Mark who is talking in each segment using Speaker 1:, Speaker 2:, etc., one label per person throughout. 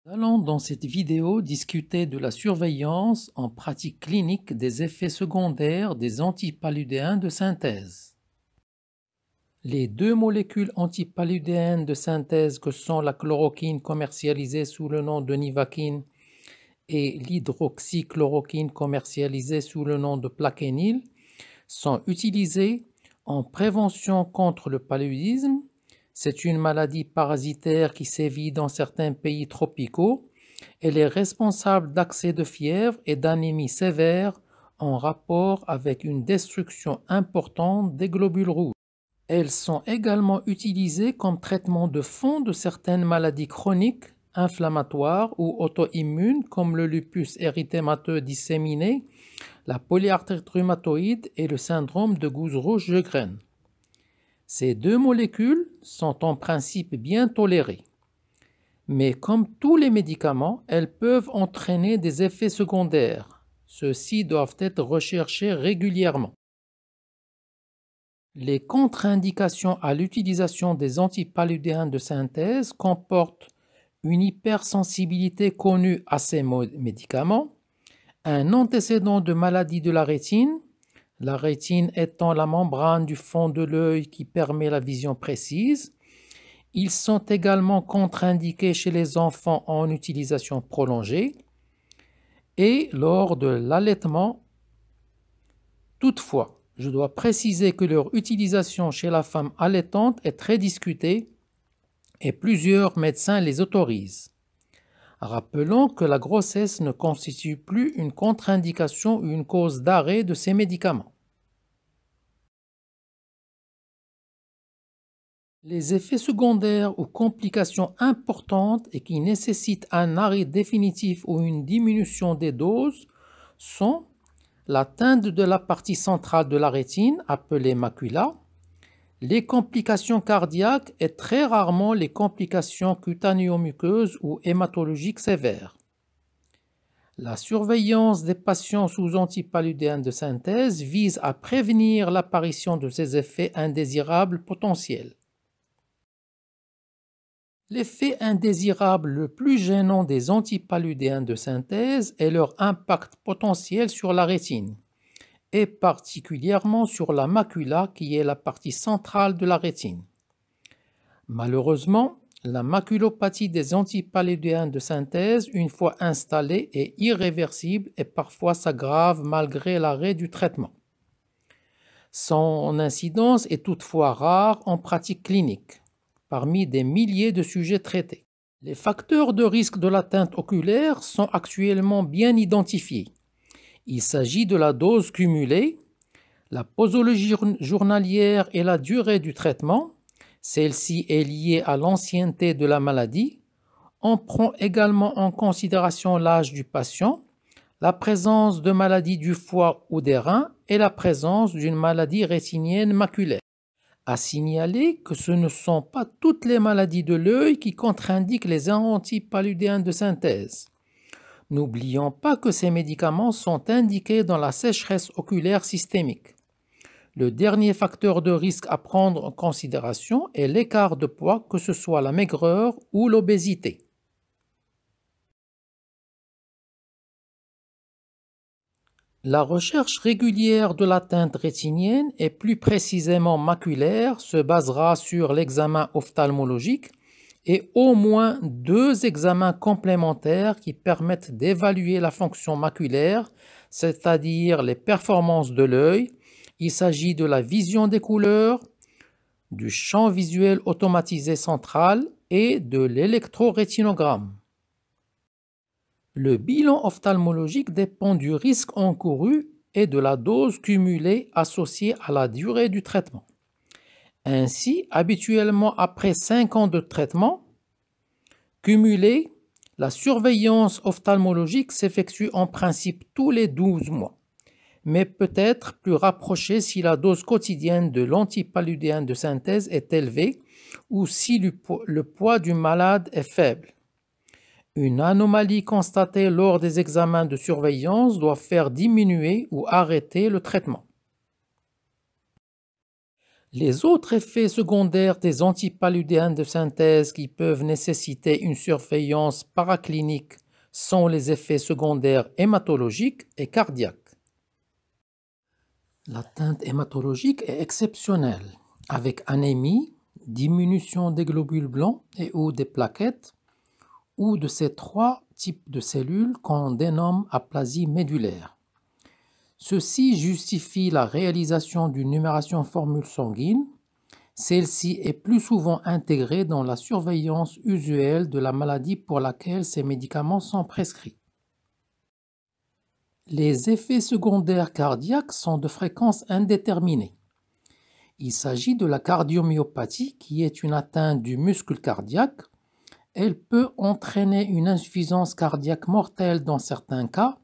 Speaker 1: Nous allons dans cette vidéo discuter de la surveillance en pratique clinique des effets secondaires des antipaludéens de synthèse. Les deux molécules antipaludéennes de synthèse que sont la chloroquine commercialisée sous le nom de Nivaquine et l'hydroxychloroquine commercialisée sous le nom de Plaquenil sont utilisées en prévention contre le paludisme. C'est une maladie parasitaire qui sévit dans certains pays tropicaux. Elle est responsable d'accès de fièvre et d'anémie sévère en rapport avec une destruction importante des globules rouges. Elles sont également utilisées comme traitement de fond de certaines maladies chroniques, inflammatoires ou auto-immunes comme le lupus érythémateux disséminé, la polyarthrite rhumatoïde et le syndrome de gousse rouge de graine. Ces deux molécules sont en principe bien tolérées. Mais comme tous les médicaments, elles peuvent entraîner des effets secondaires. Ceux-ci doivent être recherchés régulièrement. Les contre-indications à l'utilisation des antipaludéens de synthèse comportent une hypersensibilité connue à ces médicaments, un antécédent de maladie de la rétine étant la membrane du fond de l'œil qui permet la vision précise. Ils sont également contre-indiqués chez les enfants en utilisation prolongée et lors de l'allaitement. Toutefois, je dois préciser que leur utilisation chez la femme allaitante est très discutée et plusieurs médecins les autorisent. Rappelons que la grossesse ne constitue plus une contre-indication ou une cause d'arrêt de ces médicaments. Les effets secondaires ou complications importantes et qui nécessitent un arrêt définitif ou une diminution des doses sont l'atteinte de la partie centrale de la rétine, appelée macula, les complications cardiaques et très rarement les complications cutanéo-muqueuses ou hématologiques sévères. La surveillance des patients sous antipaludéens de synthèse vise à prévenir l'apparition de ces effets indésirables potentiels. L'effet indésirable le plus gênant des antipaludéens de synthèse est leur impact potentiel sur la rétine, et particulièrement sur la macula qui est la partie centrale de la rétine. Malheureusement, la maculopathie des antipaludéens de synthèse, une fois installée, est irréversible et parfois s'aggrave malgré l'arrêt du traitement. Son incidence est toutefois rare en pratique clinique, parmi des milliers de sujets traités. Les facteurs de risque de l'atteinte oculaire sont actuellement bien identifiés. Il s'agit de la dose cumulée, la posologie journalière et la durée du traitement. Celle-ci est liée à l'ancienneté de la maladie. On prend également en considération l'âge du patient, la présence de maladies du foie ou des reins et la présence d'une maladie rétinienne maculaire. À signaler que ce ne sont pas toutes les maladies de l'œil qui contre-indiquent les antipaludéens de synthèse. N'oublions pas que ces médicaments sont indiqués dans la sécheresse oculaire systémique. Le dernier facteur de risque à prendre en considération est l'écart de poids, que ce soit la maigreur ou l'obésité. La recherche régulière de l'atteinte rétinienne et plus précisément maculaire se basera sur l'examen ophtalmologique et au moins 2 examens complémentaires qui permettent d'évaluer la fonction maculaire, c'est-à-dire les performances de l'œil. Il s'agit de la vision des couleurs, du champ visuel automatisé central et de l'électrorétinogramme. Le bilan ophtalmologique dépend du risque encouru et de la dose cumulée associée à la durée du traitement. Ainsi, habituellement après 5 ans de traitement cumulé, la surveillance ophtalmologique s'effectue en principe tous les 12 mois, mais peut être plus rapprochée si la dose quotidienne de l'antipaludéen de synthèse est élevée ou si le poids du malade est faible. Une anomalie constatée lors des examens de surveillance doit faire diminuer ou arrêter le traitement. Les autres effets secondaires des antipaludéens de synthèse qui peuvent nécessiter une surveillance paraclinique sont les effets secondaires hématologiques et cardiaques. L'atteinte hématologique est exceptionnelle, avec anémie, diminution des globules blancs et ou des plaquettes, ou de ces trois types de cellules qu'on dénomme aplasie médulaire. Ceci justifie la réalisation d'une numération formule sanguine. Celle-ci est plus souvent intégrée dans la surveillance usuelle de la maladie pour laquelle ces médicaments sont prescrits. Les effets secondaires cardiaques sont de fréquence indéterminée. Il s'agit de la cardiomyopathie qui est une atteinte du muscle cardiaque. Elle peut entraîner une insuffisance cardiaque mortelle dans certains cas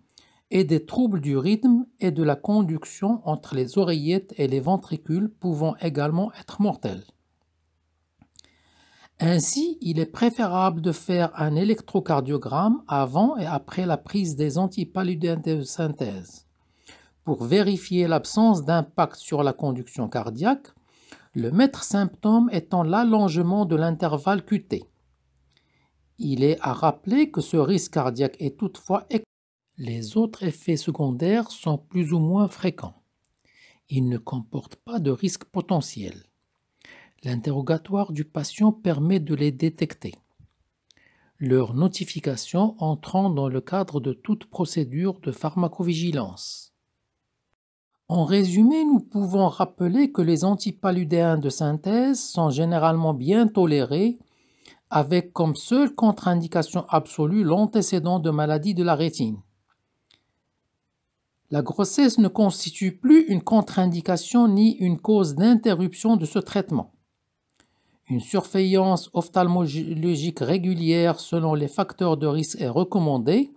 Speaker 1: et des troubles du rythme et de la conduction entre les oreillettes et les ventricules pouvant également être mortels. Ainsi, il est préférable de faire un électrocardiogramme avant et après la prise des antipaludéens de synthèse pour vérifier l'absence d'impact sur la conduction cardiaque, le maître symptôme étant l'allongement de l'intervalle QT. Il est à rappeler que ce risque cardiaque est toutefois les autres effets secondaires sont plus ou moins fréquents. Ils ne comportent pas de risque potentiel. L'interrogatoire du patient permet de les détecter. Leur notification entrant dans le cadre de toute procédure de pharmacovigilance. En résumé, nous pouvons rappeler que les antipaludéens de synthèse sont généralement bien tolérés avec comme seule contre-indication absolue l'antécédent de maladie de la rétine. La grossesse ne constitue plus une contre-indication ni une cause d'interruption de ce traitement. Une surveillance ophtalmologique régulière selon les facteurs de risque est recommandée,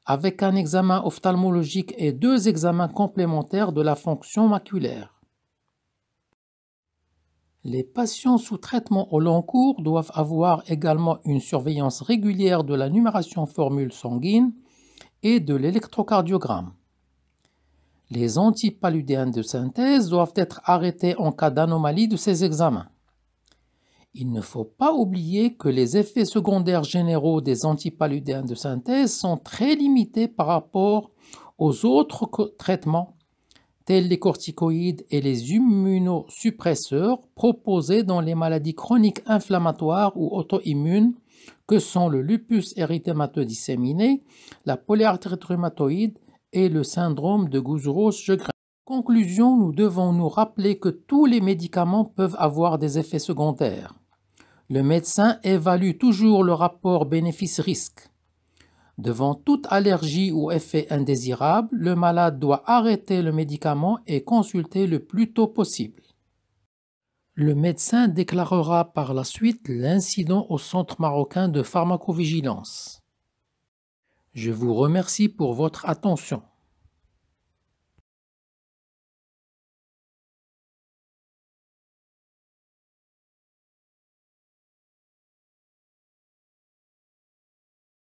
Speaker 1: avec un examen ophtalmologique et 2 examens complémentaires de la fonction maculaire. Les patients sous traitement au long cours doivent avoir également une surveillance régulière de la numération formule sanguine et de l'électrocardiogramme. Les antipaludéens de synthèse doivent être arrêtés en cas d'anomalie de ces examens. Il ne faut pas oublier que les effets secondaires généraux des antipaludéens de synthèse sont très limités par rapport aux autres traitements, tels les corticoïdes et les immunosuppresseurs proposés dans les maladies chroniques inflammatoires ou auto-immunes que sont le lupus érythémateux disséminé, la polyarthrite rhumatoïde et le syndrome de Gouzeros-Jeghrin. En conclusion, nous devons nous rappeler que tous les médicaments peuvent avoir des effets secondaires. Le médecin évalue toujours le rapport bénéfice-risque. Devant toute allergie ou effet indésirable, le malade doit arrêter le médicament et consulter le plus tôt possible. Le médecin déclarera par la suite l'incident au Centre marocain de pharmacovigilance. Je vous remercie pour votre attention.